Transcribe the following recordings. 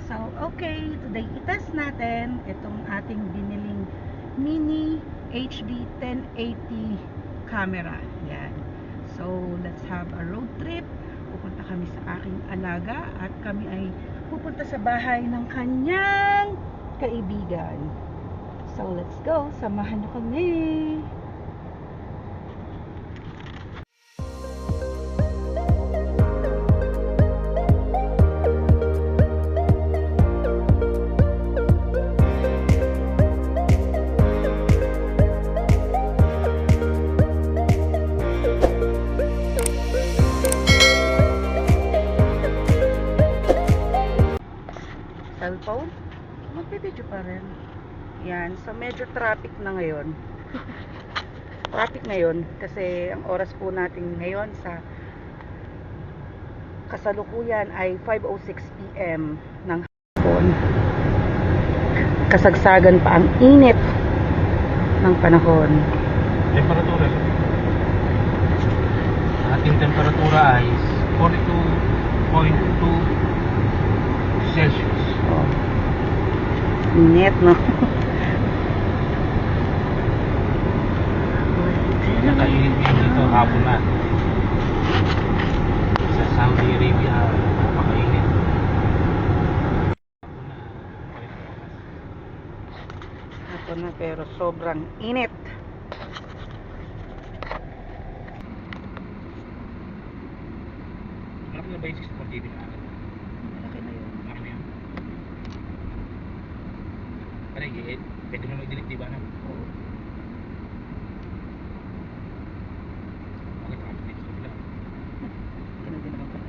So, okay, today itest natin itong ating biniling mini HD 1080 camera. Yan. So, let's have a road trip. Pupunta kami sa aking alaga at kami ay pupunta sa bahay ng kanyang kaibigan. So, let's go. Samahan niyo kami. Cellphone, magbibideo pa rin. Yan, so medyo traffic na ngayon. Traffic ngayon kasi ang oras po natin ngayon sa kasalukuyan ay 5:06 PM ng hapon. Kasagsagan pa ang init ng panahon. Temperatura. Ating temperatura ay 42.2 Celsius. Oh. Init, no? Nakainit ngayon dito hapon na. Sa Saudi Arabia, napakainit. Hapon na pero sobrang init. Malaki na ba yung 64 TV na akin? Malaki na yun. Malaki na yun. Ano yung pwede mo mag-delete, diba? No? Bakit update ko lang? Ganun din naman pala.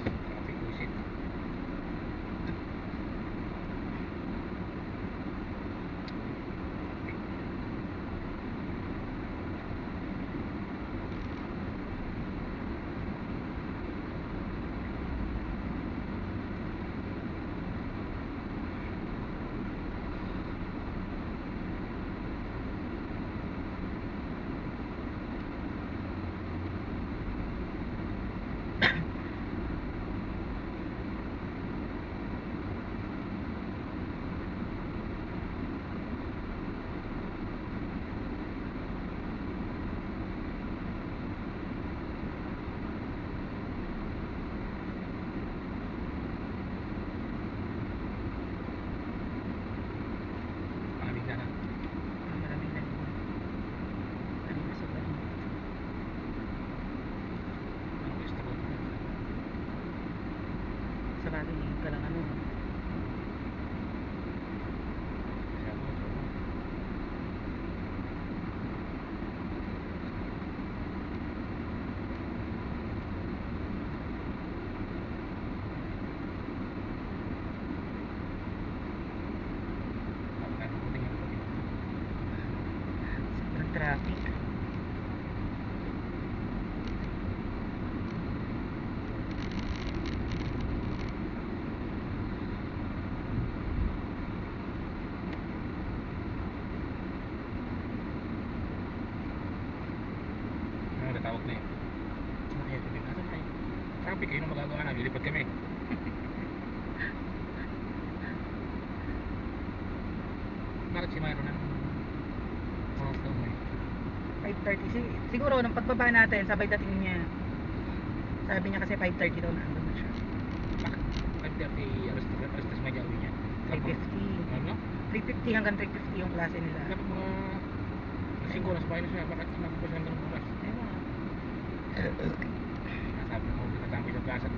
Traffic visit. Maraming na. Maraming na. Kanina sobrang init. Ang gusto ko. Sa bagay, ngayon ka lang ano. Sobrang traffic. Ano natawag na yun? Kaya sabihin natin tayo. Traffic kayo na magagawa na. Lilipad kami. Bakit si Myron ang oras daw mo eh? 5:30. Siguro nung pagbaba natin, sabay dating niya. Sabi niya kasi 5:30 daw na andun na siya. Bakit? 5:30 alas tas may gawin niya. 3:50. Ano? 3:50 hanggang 3:50 yung klase nila. Dapat mga 5 oras bahay na siya. Bakit nagpapos ng ganung oras? Ewan. Sabi mo, nagtatambay sa plaza.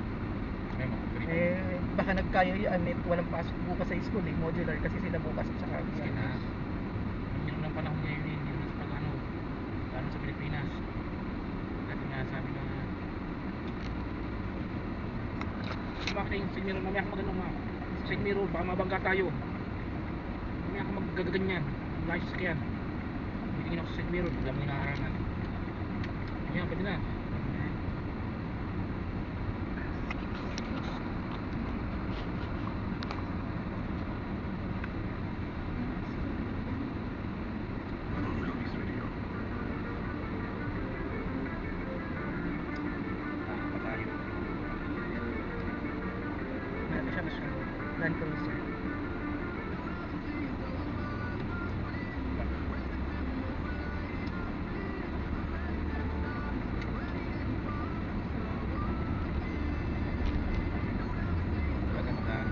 May mga free. Baka nagkaya yan, walang pasok bukas sa school eh, modular kasi sila bukas at saka Sige na. Yun ng panahon niya yun eh. Yun sa pag-ano. Lalo sa Pilipinas. Dati nga sabi na bakit yung signal mamaya ako magandang mga side mirror, baka mabangga tayo. Mamaya ako maggaganyan. Layo sa sakyan. Bitingin ako sa side mirror, bigla mo hinaharangan. Ayan, pwede na. Land Cruiser.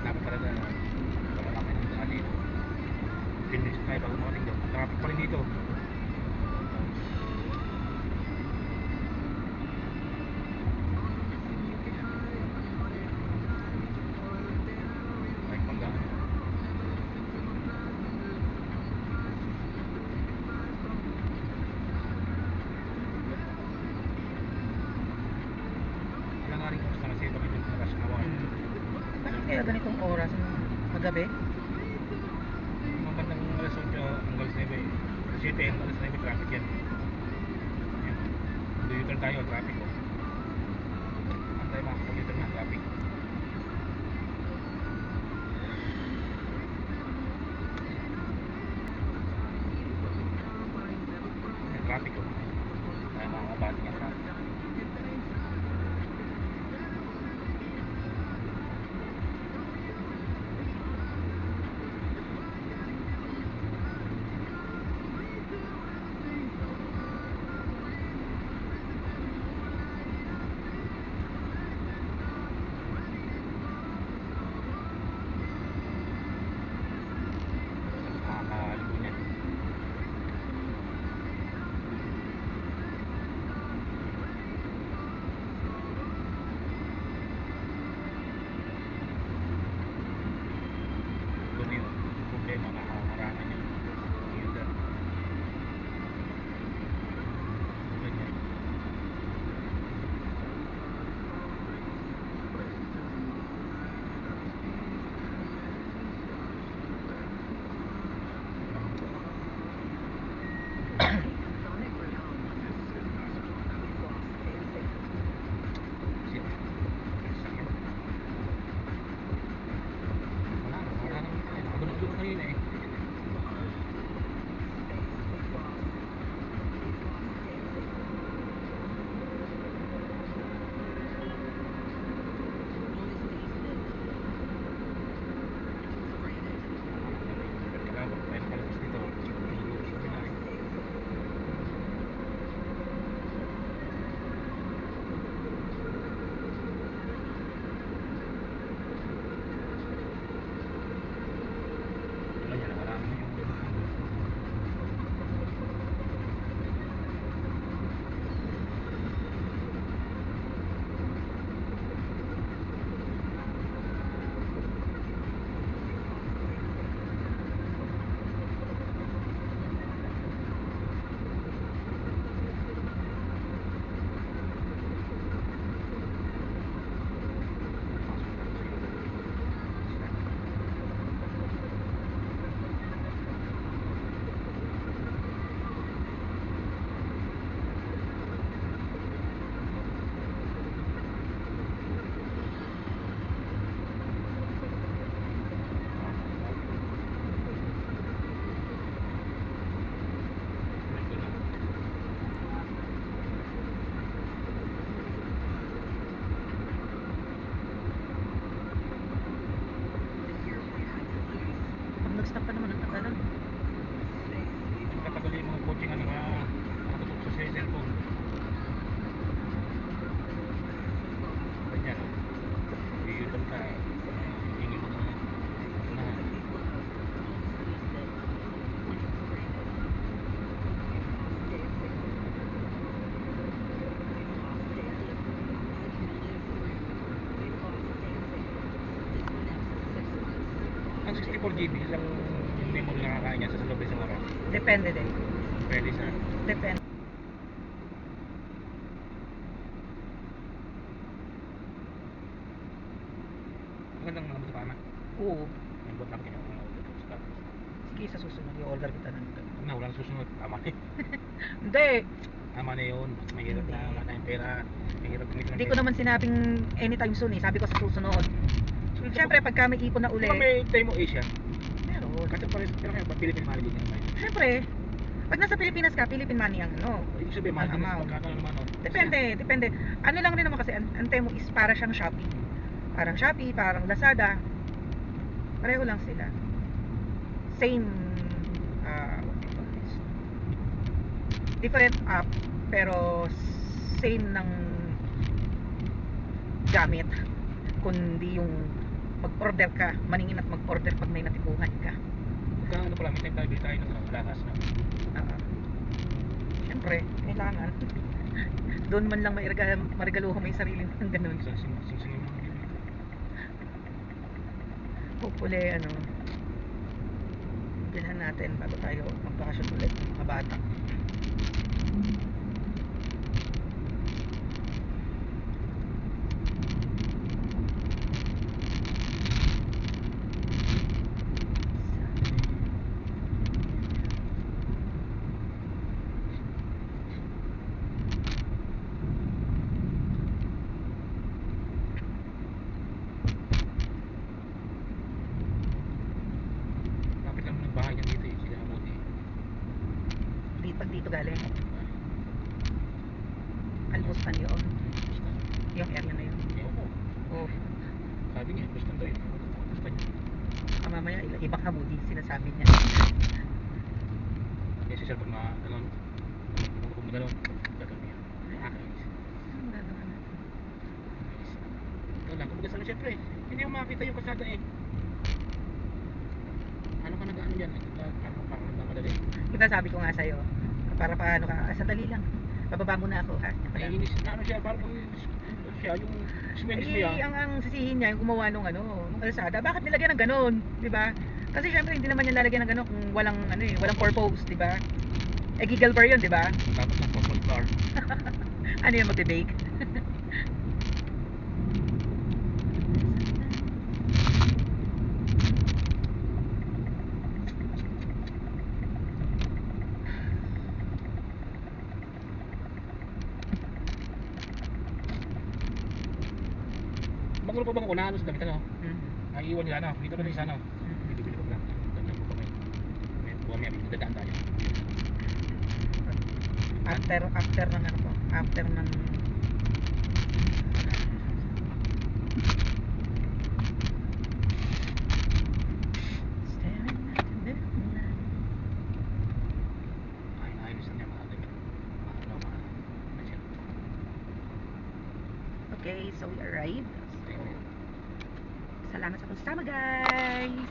Dapat talaga malalaki ng daan dito. 10 minutes tayo bago makating doon. Traffic pa rin dito. Baik bangga. Wala nga rin oras na kasi bakit yung rush hour. Bakit kaya ganitong oras? Magabi? Mga bandang alas 8 hanggang alas 9. Alas 7 hanggang alas 9 traffic yan. Ayan. U-turn tayo, traffic oh. Saan tayo makakapag-U-turn na traffic? Ayan, traffic oh. Tayo makakabati ng traffic. Makakaligo niyan. Doon yun, problema, makakaharangan yung U-turn. Ganyan. Sit. Sakit. Wala, harangan mo tayo. Nakagulong-gulong kanina eh. Kailangan tayo nakalabas dito. Siguro sa kabila eh. Wala yan, harangan mo yung Pag nag-stop pa naman ang tagalan. katagal yung mga coaching ano nga nakatutok sa cellphone. Ganyan oh. U-turn ka. Hingi mo sa unahan. Ang 64 GB lang yung memory na nakakain niya sa loob ng isang oras. Depende din. Pwede sa Depende. magandang mga matuka na. Oo. Yung buat namin yung order ko sa Sige, sa susunod i-order kita ng na walang susunod. Tama na. Hindi. Tama na yun. Mahirap na, wala tayong pera. Mahirap kumita ng Hindi ko pera. naman sinabing anytime soon eh. Sabi ko sa susunod. Siyempre, pagka may ipon na uli. Di ba may Temo Asia? Meron. Kasi pero ngayon, Philippine money din naman. Siyempre, pag nasa Pilipinas ka, Philippine money ang ano. Ibig sabihin, mahal din Amount. magkano naman. No? Depende. Ano lang rin naman kasi, ang Temo is para siyang Shopee. Parang Shopee, parang Lazada. Pareho lang sila. Same, what do you call this? Different app, pero same ng gamit. Kundi yung mag-order ka, maningin at mag-order pag may natipuhan ka. Kaya ano pala, may time tayo bili tayo ng lakas na. Siyempre, kailangan. Doon man lang marigaluho may sarili ng ganun. Sing-singin mo. Hopefully, bilhan natin bago tayo magbakasyon ulit ng mga bata. Kapit lang ng bahay niya dito eh. Sila Amuti. Pag dito galing, Almustan yun. Yung area na yun. Ewan ko. Oh, Sabi niya, gusto daw yun. Gusto niya. mamaya ibang hamudi sinasabi niya. Kasi sir, pag ano, kung magano'n, gagawin niya. Nakakainis. Ano magagawa natin? Ito lang, kung ano siyempre, hindi mo makakita yung kasada eh. Ano ka nag-ano dyan? Parang nagmamadali. Diba sabi ko nga sa'yo, para paano ka, sandali lang. Bababa muna ako ha. Naiinis na ano siya, parang siya, yung smilis mo yan. Ang sisihin niya yung gumawa nung kalsada. Bakit nilagyan ng ganun, 'di ba? Kasi syempre hindi naman niya lalagyan ng ganun kung walang walang purpose, 'di ba? Eh giggle bar 'yun, 'di ba? Tapos ng purple car. Ano 'yun, magbe-bake? Magulo pa bang unahan sa damit ano? Mhm. Naiiwan nila ano? Dito na rin sa ano? Mhm. Bili-bili ko lang. Ganda ko pa kayo. May buwan niya, dadaan tayo. After ng after ng staring at the moonlight. Ay, ayos na niya mga damit. Okay, so we arrived. So, Ayun. salamat sa pagsama, guys.